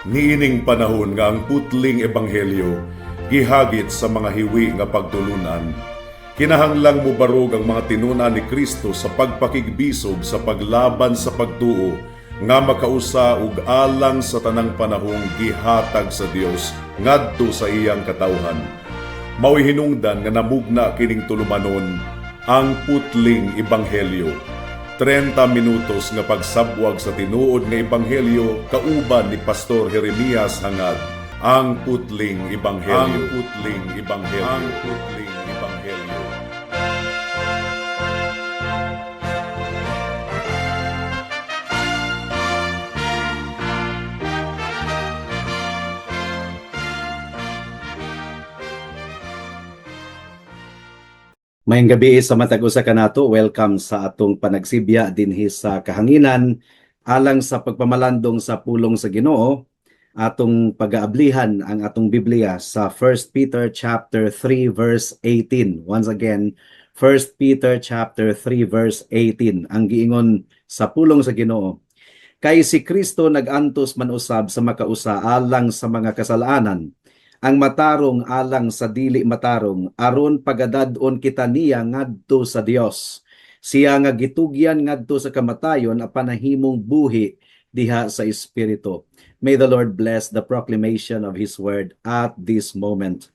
Niining panahon nga ang putling ebanghelyo gihagit sa mga hiwi nga pagtulunan. Kinahanglang mo barog ang mga tinunan ni Kristo sa pagpakigbisog sa paglaban sa pagtuo nga makausa ug alang sa tanang panahong gihatag sa Dios ngadto sa iyang katawhan. Mao'y hinungdan nga namugna kining tulumanon ang putling ebanghelyo. 30 minutos nga pagsabwag sa tinuod nga ebanghelyo kauban ni Pastor Jeremias hangad ang putling ebanghelyo. Ang putling ebanghelyo. Ang putling ebanghelyo. Mayang gabi sa matag usa kanato. Welcome sa atong panagsibya dinhi sa kahanginan alang sa pagpamalandong sa pulong sa Ginoo. Atong pag-aablihan ang atong Biblia sa 1 Peter chapter 3 verse 18. Once again, 1 Peter chapter 3 verse 18. Ang giingon sa pulong sa Ginoo, kay si Kristo nag-antos man usab sa makausa alang sa mga kasalanan, ang matarong alang sa dili matarong, aron pagadad-on kita niya ngadto sa Dios. Siya nga gitugyan ngadto sa kamatayon apan nahimong buhi diha sa Espiritu. May the Lord bless the proclamation of His word at this moment.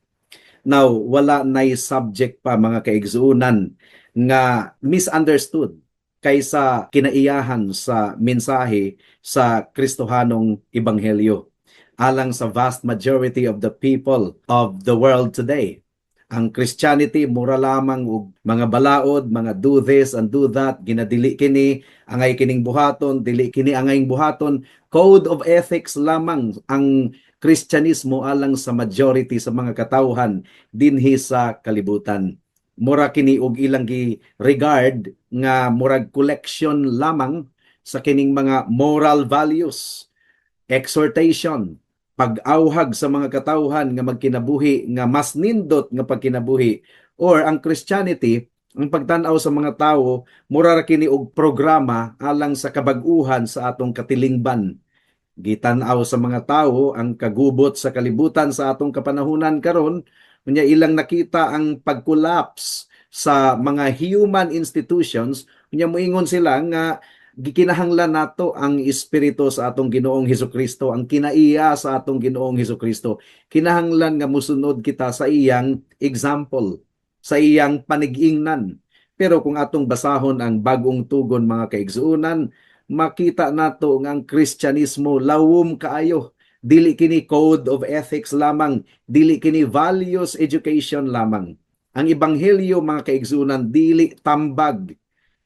Now, wala na'y subject pa mga kaigsuunan nga misunderstood kaysa kinaiyahan sa mensahe sa Kristohanong Ebanghelyo alang sa vast majority of the people of the world today. Ang Christianity mura lamang og mga balaod, mga do this and do that, ginadili kini angay kining buhaton, dili kini angay buhaton. Code of ethics lamang ang Kristyanismo alang sa majority sa mga katawhan dinhi sa kalibutan. Mura kini og ilang regard nga murag collection lamang sa kining mga moral values, exhortation, pag-awhag sa mga katawhan nga magkinabuhi nga mas nindot nga pagkinabuhi, or ang Christianity ang pagtan-aw sa mga tawo mura ra kini og programa alang sa kabag-uhan sa atong katilingban. Gitan-aw sa mga tawo ang kagubot sa kalibutan sa atong kapanahunan karon, unya ilang nakita ang pag-collapse sa mga human institutions, unya moingon sila nga gikinahanglan nato ang espiritu sa atong Ginoong Hesukristo, ang kinaiya sa atong Ginoong Hesukristo. Kinahanglan nga musunod kita sa iyang example, sa iyang panig-ingnan. Pero kung atong basahon ang bagong tugon mga kaigsuunan, makita nato nga ang Kristyanismo lawom kaayo. Dili kini code of ethics lamang, dili kini values education lamang. Ang ebanghelyo mga kaigsuunan dili tambag.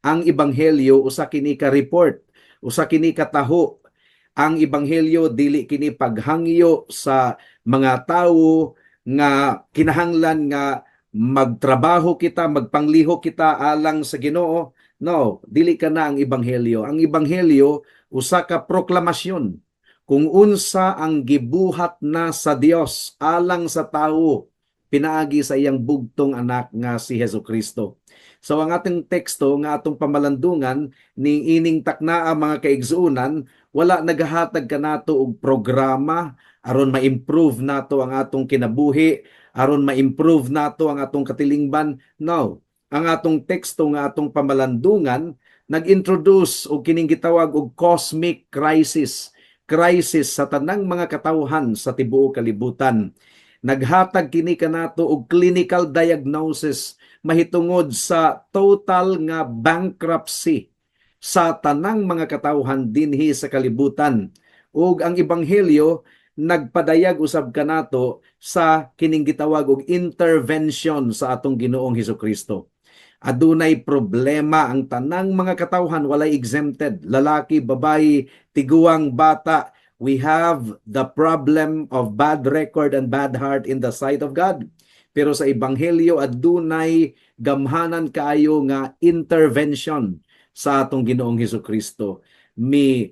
Ang ebanghelyo usa kini ka report, usa kini ka taho. Ang ebanghelyo dili kini paghangyo sa mga tawo nga kinahanglan nga magtrabaho kita, magpangliho kita alang sa Ginoo. No, dili kana ang ebanghelyo. Ang ebanghelyo usa ka proklamasyon kung unsa ang gibuhat na sa Dios alang sa tawo pinaagi sa iyang bugtong anak nga si Hesukristo. So ang ating teksto nga atong pamalandungan ni ining taknaa mga kaigsuunan, wala nagahatag kanato og programa aron ma-improve nato ang atong kinabuhi, aron ma-improve nato ang atong katilingban. No, ang atong teksto nga atong pamalandungan nag-introduce og kining gitawag og cosmic crisis, crisis sa tanang mga katawhan sa tibuok kalibutan. Naghatag kini kanato og clinical diagnosis mahitungod sa total nga bankruptcy sa tanang mga katawhan dinhi sa kalibutan. Ug ang ebanghelyo nagpadayag usab kanato sa kining gitawag og intervention sa atong Ginoong Hesukristo. Adunay problema ang tanang mga katawhan, walay exempted, lalaki, babayi, tiguang, bata. We have the problem of bad record and bad heart in the sight of God. Pero sa ebanghelyo adunay gamhanan kaayo nga intervention sa atong Ginoong Hesukristo.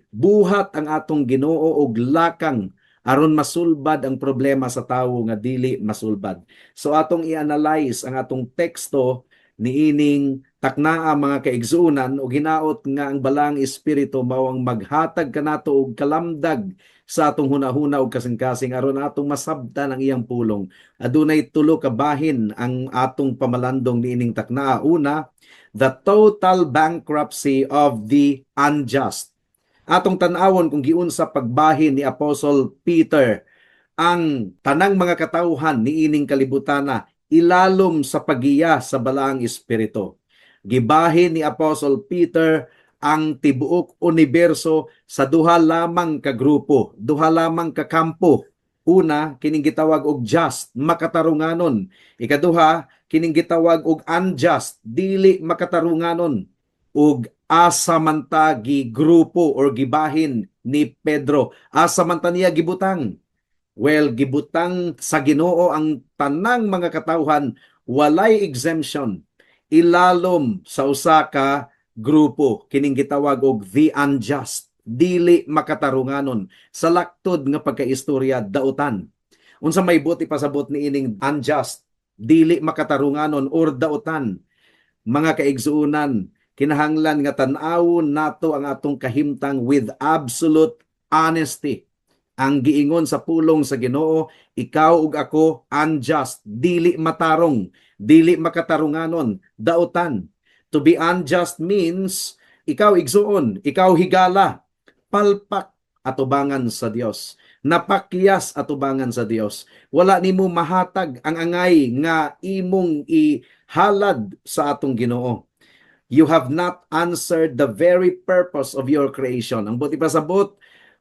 Buhat ang atong Ginoo og lakang aron masulbad ang problema sa tawo nga dili masulbad. So atong i-analyze ang atong teksto niining taknaa mga kaigsuunan ug hinaot nga ang balang espiritu mao ang maghatag kanato og kalamdag sa atong hunahuna ug kasing-kasing aron atong masabtan ang iyang pulong. Adunay tulo ka bahin ang atong pamalandong niining taknaa. Una, the total bankruptcy of the unjust. Atong tan-awon kung giunsa pagbahin ni Apostle Peter ang tanang mga katawhan niining kalibutana ilalom sa pagiya sa balaang espiritu. Gibahin ni Apostle Peter ang tibuok universo sa duha lamang ka grupo, duha lamang ka kampo. Una, kining gitawag og just, makatarunganon. Ikaduha, kining gitawag og unjust, dili makatarunganon. Ug asa man ta grupo or gibahin ni Pedro, asa man ta niya gibutang. Well, gibutang sa Ginoo ang tanang mga katawhan, walay exemption. Ilalom sa usa ka grupo, kining gitawag og the unjust, dili makatarunganon, sa laktod nga pagkaistorya dautan. Unsa may buti pasabot ni ining unjust, dili makatarunganon or dautan, mga kaigsuunan, kinahanglan nga tan-awon nato ang atong kahimtang with absolute honesty. Ang giingon sa pulong sa Ginoo, ikaw ug ako unjust, dili matarong, dili makatarunganon, dautan. To be unjust means ikaw igsuon, ikaw higala, palpak atubangan sa Dios, napakyas atubangan sa Dios. Wala nimo mahatag ang angay nga imong ihalad sa atong Ginoo. You have not answered the very purpose of your creation. Ang buti pasabot,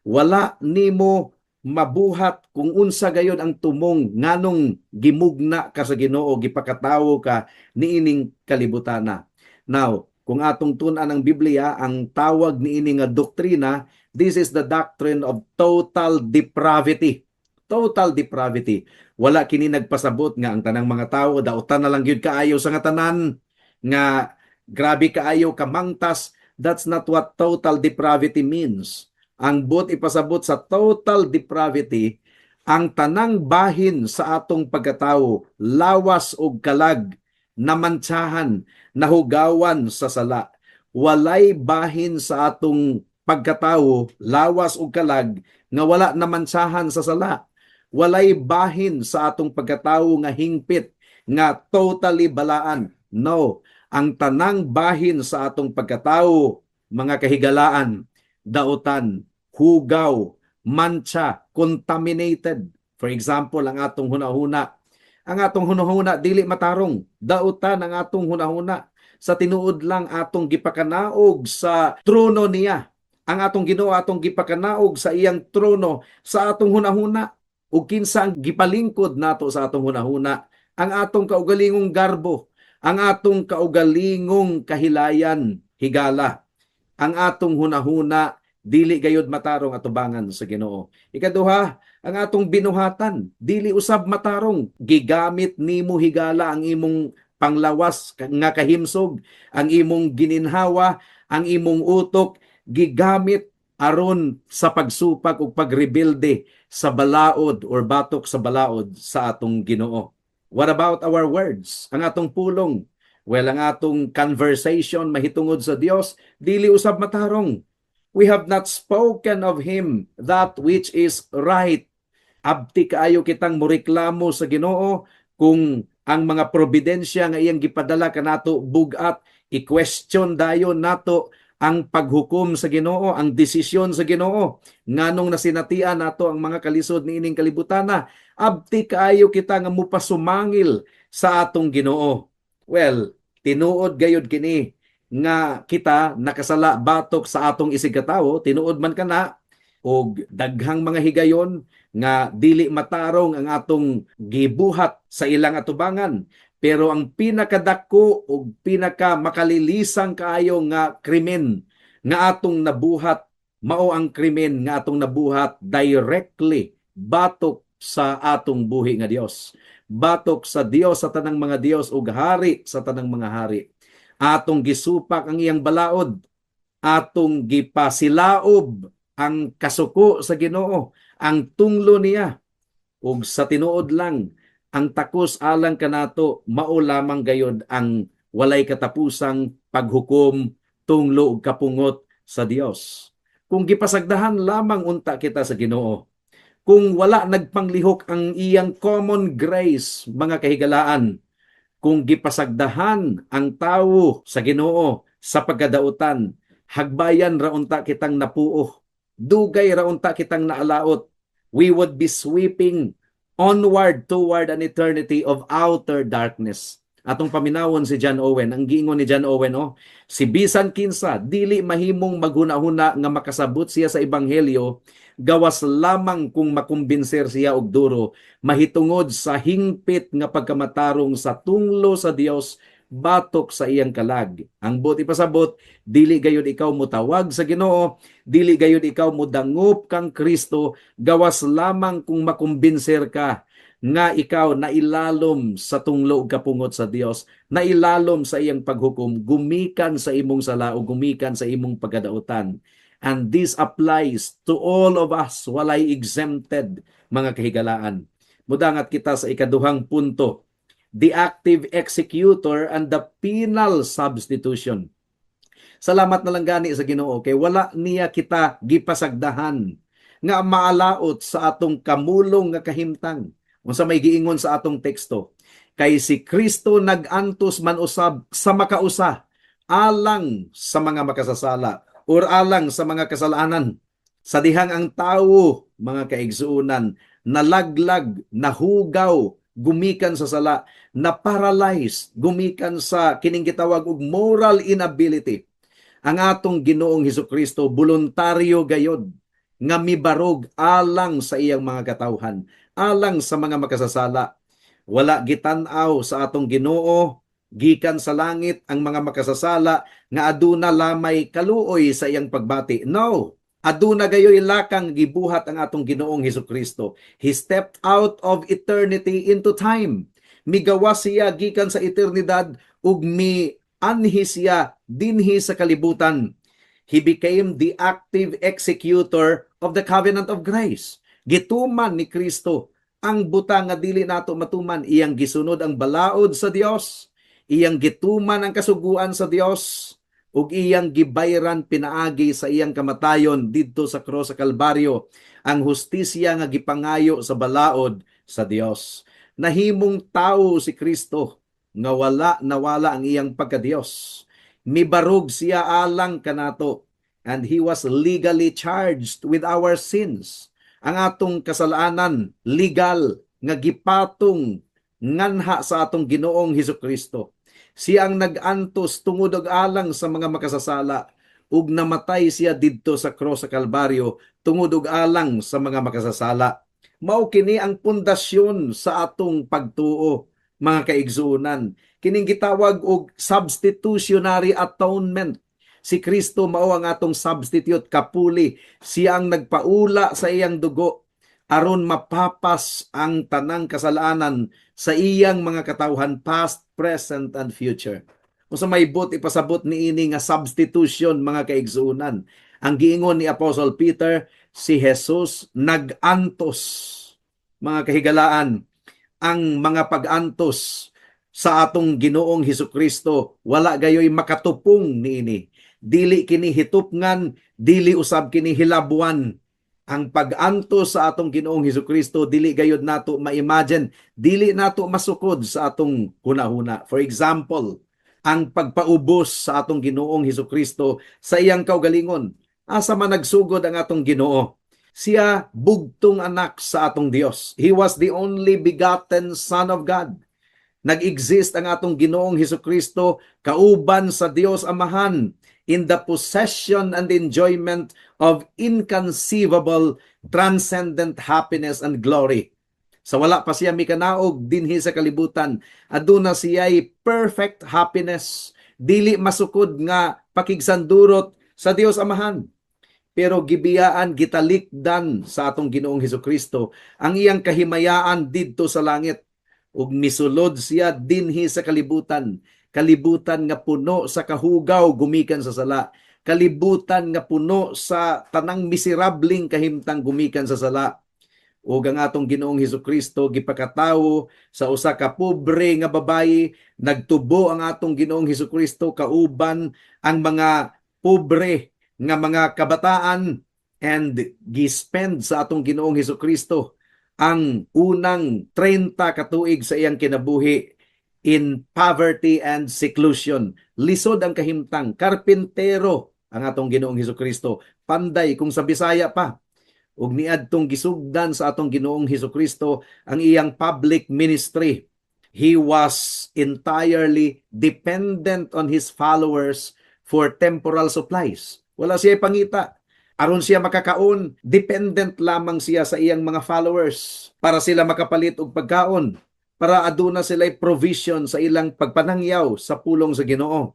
wala nimo mabuhat kung unsa gayon ang tumong nganong gimugna ka sa Ginoo, gipakatawo ka niining kalibutana. Now, kung atong tun-an ang Biblia, ang tawag niini nga doktrina, this is the doctrine of total depravity. Total depravity. Wala kini nagpasabot nga ang tanang mga tawo dautan na lang gyud kaayo sa nga tanan, nga grabe kaayo kamangtas. That's not what total depravity means. Ang but ipasabot sa total depravity, ang tanang bahin sa atong pagkatao, lawas og kalag, namantsahan, nahugawan sa sala. Walay bahin sa atong pagkatao, lawas og kalag, nga wala namantsahan sa sala. Walay bahin sa atong pagkatao nga hingpit, nga totally balaan. No, ang tanang bahin sa atong pagkatao, mga kahigalaan, dautan, hugaw, mancha, contaminated. For example, ang atong hunahuna. Ang atong hunahuna dili matarong, dautan ang atong hunahuna. Sa tinuod lang atong gipakanaog sa trono niya. Ang atong Ginoo atong gipakanaog sa iyang trono sa atong hunahuna. Ug kinsa ang gipalingkod nato sa atong hunahuna? Ang atong kaugalingong garbo, ang atong kaugalingong kahilayan, higala. Ang atong hunahuna dili gayud matarong atubangan sa Ginoo. Ikaduha, ang atong binuhatan dili usab matarong, gigamit nimo higala ang imong panglawas nga kahimsog, ang imong gininhawa, ang imong utok gigamit aron sa pagsupak ug pagrebelde sa balaod or batok sa balaod sa atong Ginoo. What about our words? Ang atong pulong, well, ang atong conversation mahitungod sa Dios dili usab matarong. We have not spoken of Him that which is right. Abti kaayo kitang moreklamo sa Ginoo kung ang mga probidensya nga iyang gipadala kanato bugat, i-question dayon nato ang paghukom sa Ginoo, ang desisyon sa Ginoo, nganong nasinatian nato ang mga kalisod niining kalibutana. Abti kaayo kita nga mupasumangil sa atong Ginoo. Well, tinuod gayud kini nga kita nakasala batok sa atong isigatawo, tinuod man kana, og daghang mga higayon nga dili matarong ang atong gibuhat sa ilang atubangan. Pero ang pinakadako ug pinaka makalilisang kaayo nga krimen nga atong nabuhat, mao ang krimen nga atong nabuhat directly batok sa atong buhi nga Dios. Batok sa Dios sa tanang mga Dios ug hari sa tanang mga hari. Atong gisupak ang iyang balaod, atong gipasilaob ang kasuko sa Ginoo, ang tunglo niya. Ug sa tinuod lang, ang takos alang kanato mao lamang gayud ang walay katapusang paghukom tunglo ug kapungot sa Dios. Kung gipasagdahan lamang unta kita sa Ginoo, kung wala nagpanglihok ang iyang common grace, mga kahigalaan, kung gipasagdahan ang tawo sa Ginoo sa pagkadautan, hagbayan ra unta kitang napuo, dugay ra unta kitang naalaot, we would be sweeping onward toward an eternity of outer darkness. Atong paminawon si John Owen, ang giingon ni John Owen, si bisan kinsa dili mahimong maghuna-huna nga makasabot siya sa ebanghelyo, gawas lamang kung makumbinser siya og duro, mahitungod sa hingpit nga pagkamatarong sa tunglo sa Dios batok sa iyang kalag. Ang buti pasabot, dili gayud ikaw mutawag sa Ginoo, dili gayud ikaw mudangop kang Kristo, gawas lamang kung makumbinser ka nga ikaw nailalom sa tunglo ug kapungot sa Dios, nailalom sa iyang paghukom, gumikan sa imong sala o gumikan sa imong pagkadautan. And this applies to all of us, walay exempted, mga kahigalaan. Mudangat kita sa ikaduhang punto, the active executor and the penal substitution. Salamat na lang gani sa Ginoo kay wala niya kita gipasagdahan nga maalaot sa atong kamulong nga kahimtang. Unsa may giingon sa atong teksto, kay si Kristo nag-antos man usab sa makausa alang sa mga makasasala or alang sa mga kasalanan. Sa dihang ang tawo, mga kaigsuunan, nalaglag, nahugaw, gumikan sa sala, na paralyzed, gumikan sa kining gitawag og moral inability. Ang atong Ginoong Hesukristo voluntaryo gayod nga mibarog alang sa iyang mga katawhan, alang sa mga makasasala. Wala gitan-aw sa atong Ginoo gikan sa langit ang mga makasasala nga aduna lamay kaluoy sa iyang pagbati. No, aduna gayoy lakang gibuhat ang atong Ginoong Hesukristo. He stepped out of eternity into time. Migawas siya gikan sa eternidad ug mianhi siya dinhi sa kalibutan. He became the active executor of the covenant of grace. Gituman ni Kristo ang butang nga dili nato matuman, iyang gisunod ang balaod sa Dios, iyang gituman ang kasuguan sa Dios, ug iyang gibayran pinaagi sa iyang kamatayon didto sa krus sa Kalbaryo ang hustisya nga gipangayo sa balaod sa Dios. Nahimong tao si Kristo nga nawala ang iyang pagka-Dios. Mibarog siya alang kanato, and he was legally charged with our sins. Ang atong kasalanan legal nga gipatong nganha sa atong Ginoong Hesukristo. Siya ang nag-antos tungod og alang sa mga makasasala ug namatay siya didto sa krus sa Kalbaryo tungod og alang sa mga makasasala. Mao kini ang pundasyon sa atong pagtuo, mga kaigsuunan. Kining gitawag og substitutionary atonement. Si Kristo mao ang atong substitute, kapuli. Siya ang nagpaula sa iyang dugo aron mapapas ang tanang kasalanan sa iyang mga katawhan, past, present, and future. Kung sa may ipasabot ni ini nga substitution, mga kaigsuunan. Ang giingon ni Apostle Peter, si Jesus nag-antos, mga kahigalaan. Ang mga pag-antos sa atong Ginoong Hesukristo, wala gayoy makatupong niini. Dili kini hitupngan, dili usab kini hilabuan. Ang pag-antos sa atong Ginoong Hesukristo, dili gayud nato ma-imagine, dili nato masukod sa atong hunahuna. For example, ang pagpaubos sa atong Ginoong Hesukristo sa iyang kaugalingon. Asa man nagsugod ang atong Ginoo? Siya bugtong anak sa atong Dios. He was the only begotten Son of God. Nag-exist ang atong Ginoong Hesukristo kauban sa Dios Amahan in the possession and enjoyment of inconceivable, transcendent happiness and glory. Sa wala pa siya mikanaog dinhi sa kalibutan, aduna siya'y perfect happiness, dili masukod nga pakigsandurot sa Dios Amahan. Pero gibiyaan, gitalikdan sa atong Ginoong Hesukristo ang iyang kahimayaan didto sa langit, ug misulod siya dinhi sa kalibutan. Kalibutan nga puno sa kahugaw gumikan sa sala. Kalibutan nga puno sa tanang miserabling kahimtang gumikan sa sala. ug ang atong Ginoong Hesukristo gipakatawo sa usa ka pobre nga babayi. Nagtubo ang atong Ginoong Hesukristo kauban ang mga pobre nga mga kabataan, and gispend sa atong Ginoong Hesukristo ang unang 30 ka tuig sa iyang kinabuhi in poverty and seclusion. Lisod ang kahimtang, karpintero ang atong Ginoong Hesukristo. Panday kung sa Bisaya pa. Ug niadtong gisugdan sa atong Ginoong Hesukristo ang iyang public ministry. He was entirely dependent on his followers for temporal supplies. Wala siya pangita. Aron siya makakaon, dependent lamang siya sa iyang mga followers para sila makapalit og pagkaon, para aduna sila'y provision sa ilang pagpanangyaw sa pulong sa Ginoo.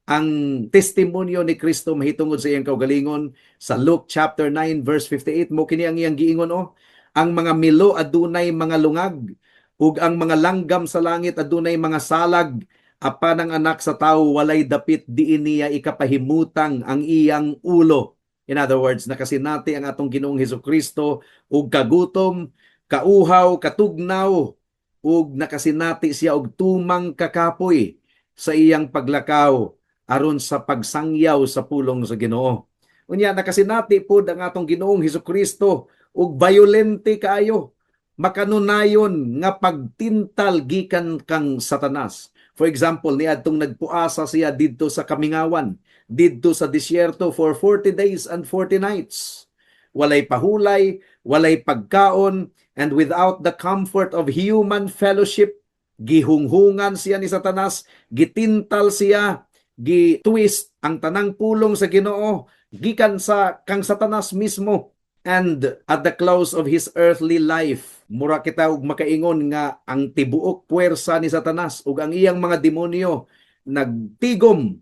Ang testimonyo ni Kristo mahitungod sa iyang kaugalingon sa Luke chapter 9 verse 58 mo kini ang iyang giingon ang mga milo adunay mga lungag ug ang mga langgam sa langit adunay mga salag, apan ang anak sa tawo walay dapit diin niya ikapahimutang ang iyang ulo. In other words, nakasinati ang atong Ginoong Hesukristo ug kagutom, kauhaw, katugnaw, ug nakasinati siya og tumang kakapoy sa iyang paglakaw aron sa pagsangyaw sa pulong sa Ginoo. Unya nakasinati pod ang atong Ginoong Hesukristo og violente kaayo, makanunayon nga pagtintal gikan kang Satanas. For example, niadtong nagpuasa siya didto sa Kamingawan, didto sa disyerto for 40 days and 40 nights. Walay pahulay, walay pagkaon, and without the comfort of human fellowship, gihunghungan siya ni Satanas, gitintal siya, gitwist ang tanang pulong sa Ginoo gikan sa kang Satanas mismo. And at the close of his earthly life, mura kita og makaingon nga ang tibuok puwersa ni Satanas ug ang iyang mga demonyo nagtigom,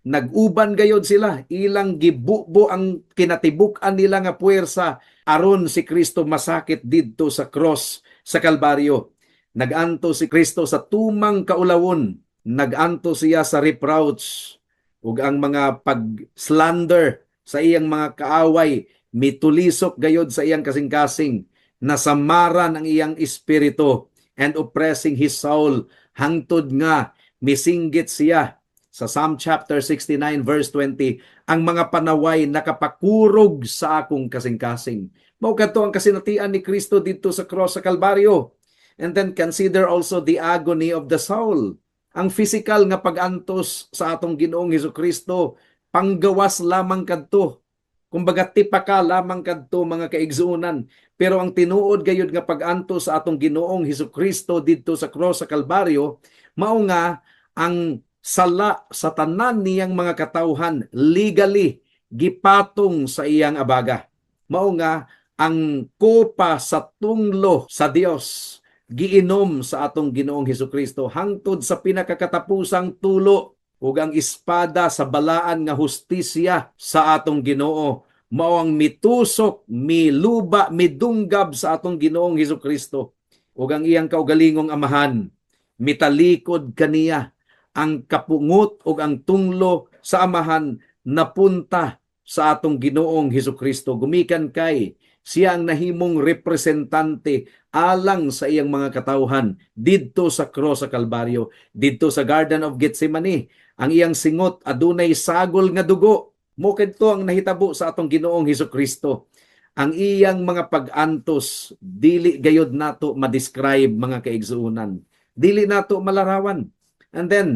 naguban gayod sila, ilang gibubo ang kinatibuk-an nila nga puwersa aron si Kristo masakit didto sa cross sa Kalbaryo. Naganto si Kristo sa tumang kaulawon, naganto siya sa reproach ug ang mga pag-slander sa iyang mga kaaway, mitulisok gayod sa iyang kasing-kasing, nasamaran ang iyang espiritu and oppressing his soul, hangtod nga misinggit siya. Sa Psalm chapter 69 verse 20, ang mga panaway nakapakurog sa akong kasing-kasing. Mao kadto ang kasinatian ni Kristo dito sa cross sa Kalbaryo. And then consider also the agony of the soul. Ang physical nga pag-antos sa atong Ginoong Hesukristo, panggawas lamang kadto. Kumbaga tipaka lamang kadto mga kaigsuonan. Pero ang tinuod gayud nga pag-antos sa atong Ginoong Hesukristo didto sa cross sa Kalbaryo, mao nga ang sala sa tanan niyang mga katawhan legally gipatong sa iyang abaga. Mao nga ang kopa sa tunglo sa Dios giinom sa atong Ginoong Hesukristo hangtod sa pinakakatapusang tulo, ug ang espada sa balaan nga hustisya sa atong Ginoo mao ang mitusok, miluba, midunggab sa atong Ginoong Hesukristo. Ug ang iyang kaugalingong amahan, mitalikod kaniya. Ang kapungot ug ang tunglo sa amahan napunta sa atong Ginoong Hesukristo. Gumikan kay siya ang nahimong representante alang sa iyang mga katawhan didto sa cross sa Kalbaryo, didto sa Garden of Gethsemane. Ang iyang singot adunay sagol nga dugo. Mo kadto ang nahitabo sa atong Ginoong Hesukristo. Ang iyang mga pag-antos dili gayud nato ma-describe mga kaigsuonan. Dili nato malarawan. And then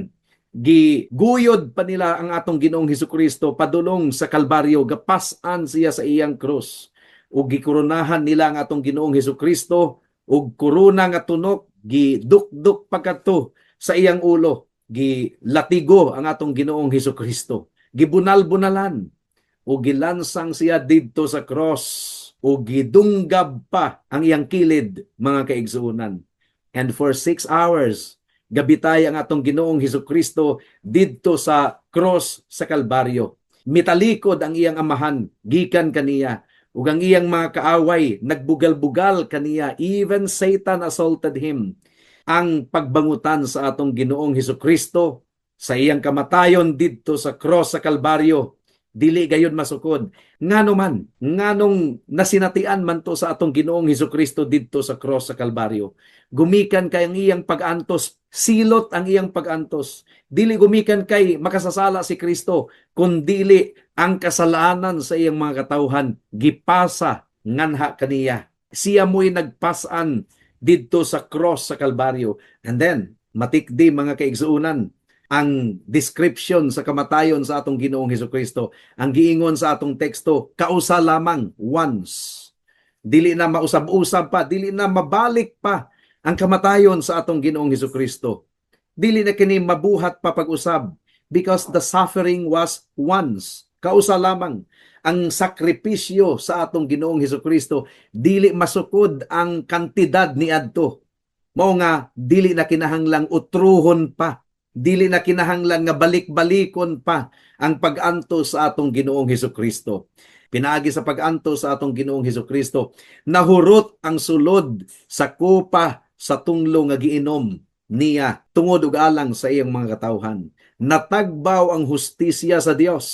giguyod pa nila ang atong Ginoong Hesukristo padulong sa Kalbaryo, gapas-an siya sa iyang krus. Ug gikoronahan nila ang atong Ginoong Hesukristo ug korona nga tunok gidukduk pagkadto sa iyang ulo. Gilatigo ang atong Ginoong Hesukristo. Gibunal-bunalan ug gilansang siya didto sa cross ug gidunggab pa ang iyang kilid mga kaigsuonan. And for 6 hours gabitay ang atong Ginoong Hesukristo didto sa cross sa Kalbaryo. Mitalikod ang iyang amahan gikan kaniya. Ug ang iyang mga kaaway nagbugal-bugal kaniya, even Satan assaulted him. Ang pagbangutan sa atong Ginoong Hesukristo sa iyang kamatayon didto sa cross sa Kalbaryo dili gayon masukod. Ngano man, nganong nasinatian man to sa atong Ginoong Hesukristo didto sa cross sa Kalbaryo. Gumikan kay ang iyang pag-antos, silot ang iyang pag-antos. Dili gumikan kay makasasala si Kristo, kundili ang kasalanan sa iyang mga katawhan gipasa nganha kaniya. Siya mo'y nagpasan didto sa cross sa Kalbaryo. And then, matikdi mga kaigsuunan, ang description sa kamatayon sa atong Ginoong Hesukristo, ang giingon sa atong teksto, kausa lamang, once. Dili na mausab-usab pa, dili na mabalik pa ang kamatayon sa atong Ginoong Hesukristo. Dili na kini mabuhat pa pag-usab because the suffering was once. Kausa lamang ang sakripisyo sa atong Ginoong Hesukristo, dili masukod ang kantidad ni adto. Mao nga dili na kinahanglang utruhon pa, dili na kinahanglan nga balik-balikon pa ang pag-antos sa atong Ginoong Hesukristo. Pinaagi sa pag-antos sa atong Ginoong Hesukristo, nahurot ang sulod sa kupa sa tunglo nga giinom niya tungod ug alang sa iyang mga katawhan. Natagbaw ang hustisya sa Dios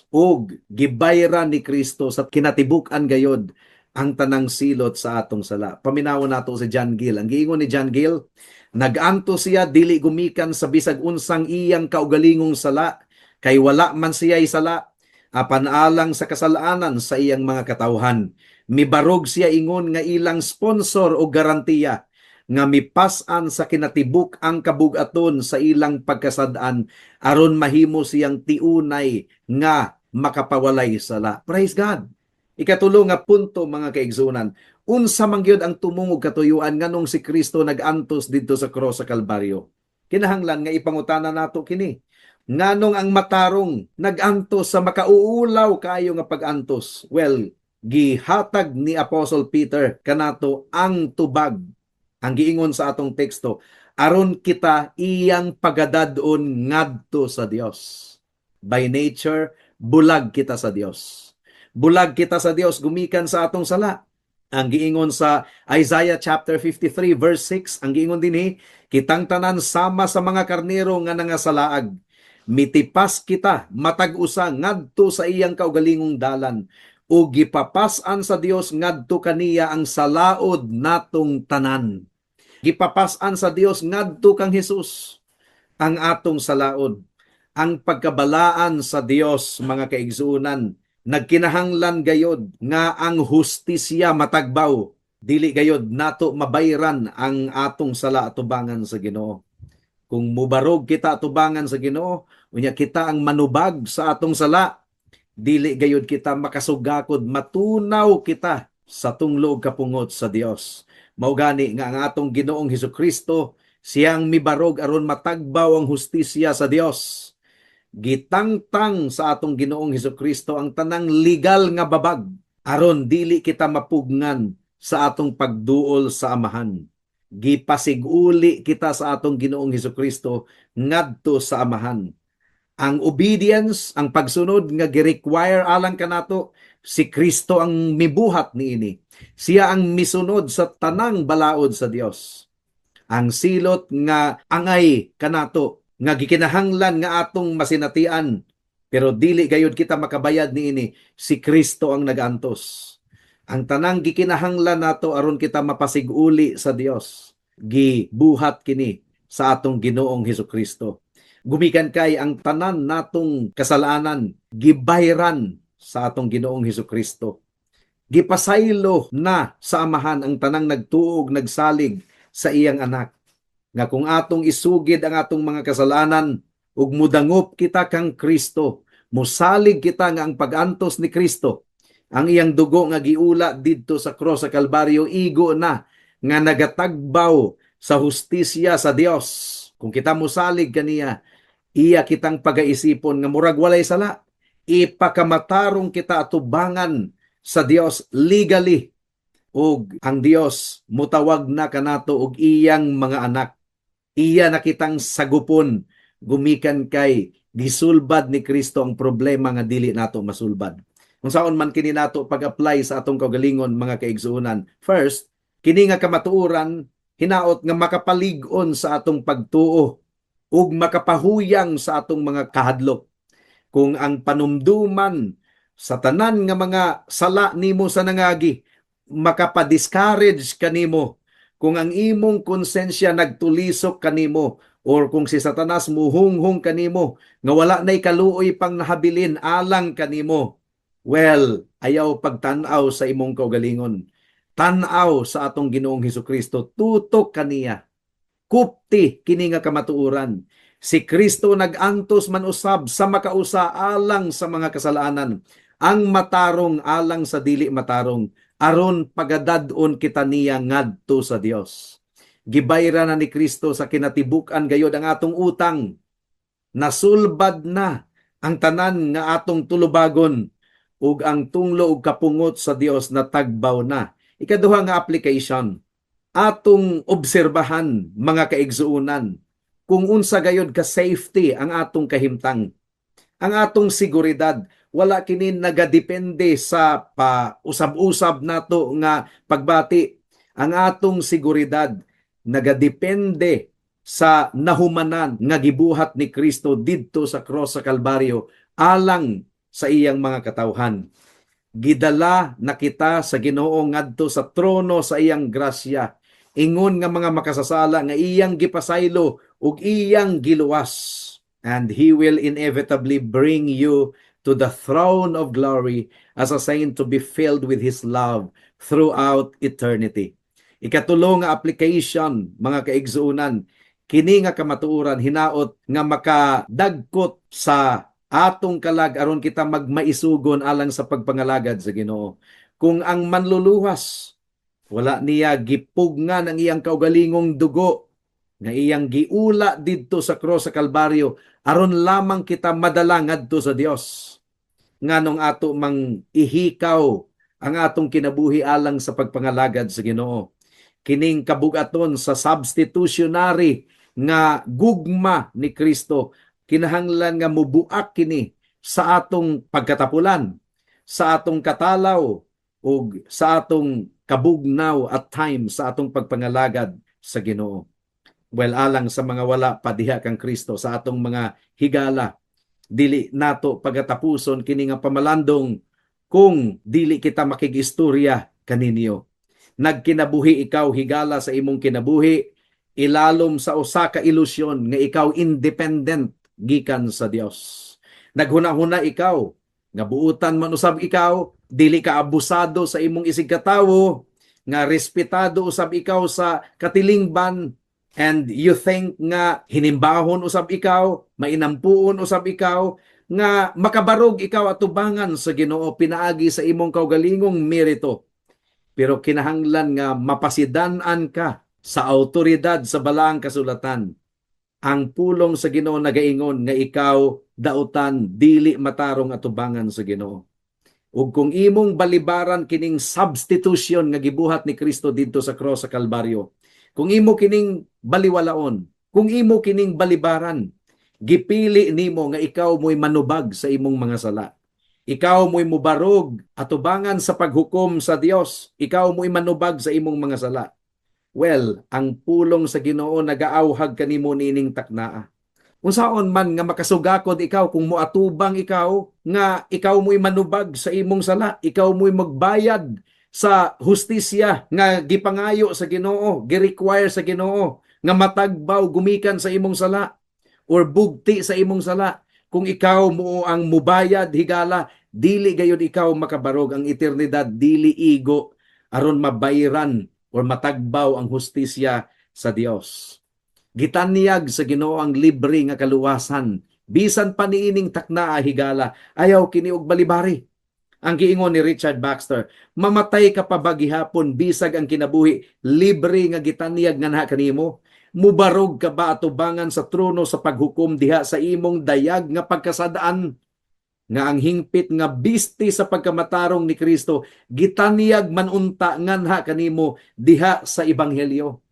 ug gibayran ni Kristo sa kinatibuk-an gayod ang tanang silot sa atong sala. Paminawon nato si John Gill. Ang giingon ni John Gill, naganto siya dili gumikan sa bisag unsang iyang kaugalingong sala, kay wala man siya'y sala, apan alang sa kasalanan sa iyang mga katawhan. Mibarog siya ingon nga ilang sponsor o garantiya nga mipasan sa kinatibuk ang kabugaton sa ilang pagkasad-an aron mahimo siyang tiunay nga makapawalay sala. Praise God! Ikatulo nga punto mga kaigsunan, unsa man gyud ang tumungog katuyuan nganong si Kristo nagantos didto sa cross sa Kalbaryo. Kinahanglan nga ipangutana nato kini. Nganong ang matarong nagantos sa makauulaw kayo nga pag-antos? Well, gihatag ni Apostle Peter kanato ang tubag. Ang giingon sa atong teksto, aron kita iyang pagadadon ngadto sa Dios. By nature, bulag kita sa Dios. Bulag kita sa Dios gumikan sa atong sala. Ang giingon sa Isaiah chapter 53 verse 6, ang giingon dinhi, kitang tanan sama sa mga karnero nga nangasalaag. Mitipas kita matag usa ngadto sa iyang kaugalingong dalan ug gipapasan sa Dios ngadto kaniya ang salaod natong tanan. Gipapasan sa Dios ngadto kang Hesus ang atong salaod. Ang pagkabalaan sa Dios mga kaigsuunan, nagkinahanglan gayod nga ang hustisya matagbaw, dili gayod nato mabayran ang atong sala atubangan sa Ginoo. Kung mubarog kita atubangan sa Ginoo, unya kita ang manubag sa atong sala, dili gayod kita makasugakod, matunaw kita sa tunglo kapungot sa Dios. Mao gani nga ang atong Ginoong Hesukristo siyang mibarog aron matagbaw ang hustisya sa Dios. Gitangtang sa atong Ginoong Hesukristo ang tanang legal nga babag aron dili kita mapugngan sa atong pagduol sa Amahan. Gipasiguli kita sa atong Ginoong Hesukristo ngadto sa Amahan. Ang obedience, ang pagsunod nga gi-require alang kanato, si Kristo ang mibuhat niini. Siya ang misunod sa tanang balaod sa Dios. Ang silot nga angay kanato nga gikinahanglan nga atong masinatian, pero dili gayud kita makabayad niini, si Kristo ang nagantos. Ang tanang gikinahanglan nato aron kita mapasiguli sa Dios, gibuhat kini sa atong Ginoong Hesukristo. Gumikan kay ang tanan natong kasalanan gibayran sa atong Ginoong Hesukristo. Gipasaylo na sa Amahan ang tanang nagtuog, nagsalig sa iyang anak. Nga kung atong isugid ang atong mga kasalanan ug mudangop kita kang Kristo, musalig kita nga ang pag-antos ni Kristo, ang iyang dugo nga giula didto sa cross sa Kalbaryo, igo na nga nagatagbaw sa hustisya sa Dios. Kung kita musalig kaniya, iya kitang pagaisipon nga murag walay sala, ipakamatarong kita atubangan sa Dios legally, ug ang Dios mutawag na kanato og iyang mga anak. Iya na kitang sagupon gumikan kay gisulbad ni Kristo ang problema nga dili nato masulbad. Kung saon man kini nato pag-apply sa atong kaugalingon mga kaigsuonan, first, kini nga kamatuoran hinaot nga makapalig-on sa atong pagtuo ug makapahuyang sa atong mga kahadlok. kung ang panumduman sa tanan nga mga sala nimo sa nangagi makapa-discourage kanimo, kung ang imong konsensya nagtulisok kanimo, or kung si Satanas muhunghong kanimo nga wala na'y kaluoy pang nahabilin alang kanimo, well, ayaw pagtanaw sa imong kaugalingon. Tanaw sa atong Ginoong Hesukristo, tutok kaniya. Kupti kini nga kamatuoran. Si Kristo nag-antos man usab sa makausa alang sa mga kasalanan, ang matarong alang sa dili matarong, aron pagadad-on kita niya ngadto sa Dios. Gibayra na ni Kristo sa kinatibuk-an gayod ang atong utang. Nasulbad na ang tanan nga atong tulubagon, ug ang tunglo ug kapungot sa Dios natagbaw na. Ikaduha nga application, atong obserbahan mga kaigsuunan kung unsa gayod ka safety ang atong kahimtang. Ang atong seguridad wala kini nagadepende sa pausab-usab nato nga pagbati. Ang atong seguridad nagadepende sa nahumanan nga gibuhat ni Kristo didto sa cross sa Kalbaryo alang sa iyang mga katawhan. Gidala na kita sa Ginoo ngadto sa trono sa iyang grasya, ingon nga mga makasasala nga iyang gipasaylo ug iyang giluwas, and He will inevitably bring you to the throne of glory as a saint to be filled with His love throughout eternity. Ikatulo nga application, mga kaigsuunan, kini nga kamatuoran hinaot nga makadagkot sa atong kalag aron kita magmaisugon alang sa pagpangalagad sa Ginoo. Kung ang manluluwas wala niya gipugngan ang iyang kaugalingong dugo nga iyang giula didto sa cross sa Kalbaryo aron lamang kita madala ngadto sa Dios, nganong ato mang ihikaw ang atong kinabuhi alang sa pagpangalagad sa Ginoo. Kining kabugaton sa substitutionary nga gugma ni Kristo, kinahanglan nga mubuak kini sa atong pagkatapulan, sa atong katalaw, o sa atong kabugnaw at time sa atong pagpangalagad sa Ginoo. Well, alang sa mga wala pa diha kang Kristo, sa atong mga higala, dili nato pagatapuson kini nga pamalandong kung dili kita makigistorya kaninyo. Nagkinabuhi ikaw higala sa imong kinabuhi, ilalom sa usa ka ilusyon nga ikaw independent gikan sa Dios. Naghuna-huna ikaw nga buutan man usab ikaw, dili ka abusado sa imong isig katawo, nga respetado usab ikaw sa katilingban, and you think nga hinimbahon usab ikaw, mainampuon usab ikaw, nga makabarog ikaw atubangan sa Ginoo pinaagi sa imong kaugalingong merito. Pero kinahanglan nga mapasidan-an ka sa autoridad sa balaang kasulatan. Ang pulong sa Ginoo nagaingon nga ikaw dautan dili matarong atubangan sa Ginoo. Ug kung imong balibaran kining substitution nga gibuhat ni Kristo didto sa cross sa Kalbaryo, kung imo kining baliwalaon, kung imo kining balibaran, gipili nimo nga ikaw mo'y manubag sa imong mga sala. Ikaw mo'y mubarog atubangan sa paghukom sa Dios. Ikaw mo'y manubag sa imong mga sala. Well, ang pulong sa Ginoo nagaawhag kanimo nining taknaa. Unsaon man nga makasugakod ikaw kung moatubang ikaw nga ikaw mo'y manubag sa imong sala, ikaw mo'y magbayad sa hustisya nga gipangayo sa Ginoo, gi-require sa Ginoo nga matagbaw gumikan sa imong sala or bugti sa imong sala. Kung ikaw mo ang mubayad higala, dili gayud ikaw makabarog ang eternidad, dili igo aron mabayran or matagbaw ang hustisya sa Dios. Gitanyag sa Ginoo ang libre nga kaluwasan. Bisan pa niining taknaa higala, ayaw kini og balibari. Ang giingon ni Richard Baxter, mamatay ka pa ba gihapon bisag ang kinabuhi, libre nga gitanyag nga naha kanimo? Mubarog ka ba atubangan sa trono sa paghukom diha sa imong dayag nga pagkasadaan? Nga ang hingpit nga bisti sa pagkamatarong ni Kristo, gitanyag manunta nga naha kanimo diha sa ebanghelyo.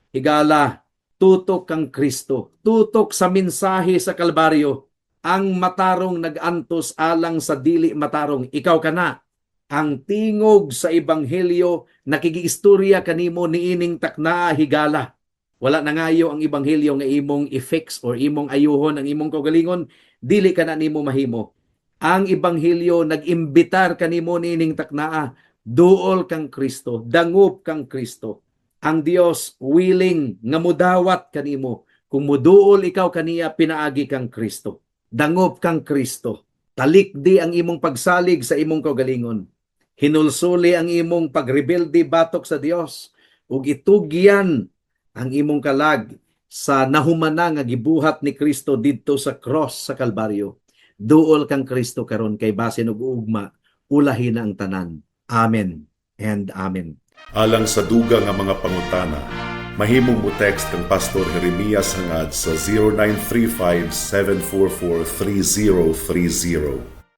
Higala, tutok kang Kristo, tutok sa mensahe sa Kalbaryo. Ang matarong nag-antos alang sa dili matarong, ikaw kana. Ang tingog sa ebanghelyo nakigiistorya kanimo niining taknaa higala. Wala na ngayo ang ebanghelyo nga imong i-fix or imong ayuhon ang imong kaugalingon, dili ka na nimo mahimo. Ang ebanghelyo nag-imbitar kanimo nining taknaa, duol kang Kristo, dangop kang Kristo. Ang Dios willing nga mudawat kanimo. Kung muduol ikaw kaniya, pinaagi kang Kristo. Dangop kang Kristo. Talikdi ang imong pagsalig sa imong kaugalingon. Hinulsuli ang imong pagrebelde batok sa Dios. Ug itugyan ang imong kalag sa nahumana nga gibuhat ni Kristo didto sa cross sa Kalbaryo. Duol kang Kristo karon kay basin og ugma, ulahin na ang tanan. Amen and amen. Alang sa dugang nga mga pangutana, mahimong mo text kang Pastor Jeremias hangad sa 0935-744-3030.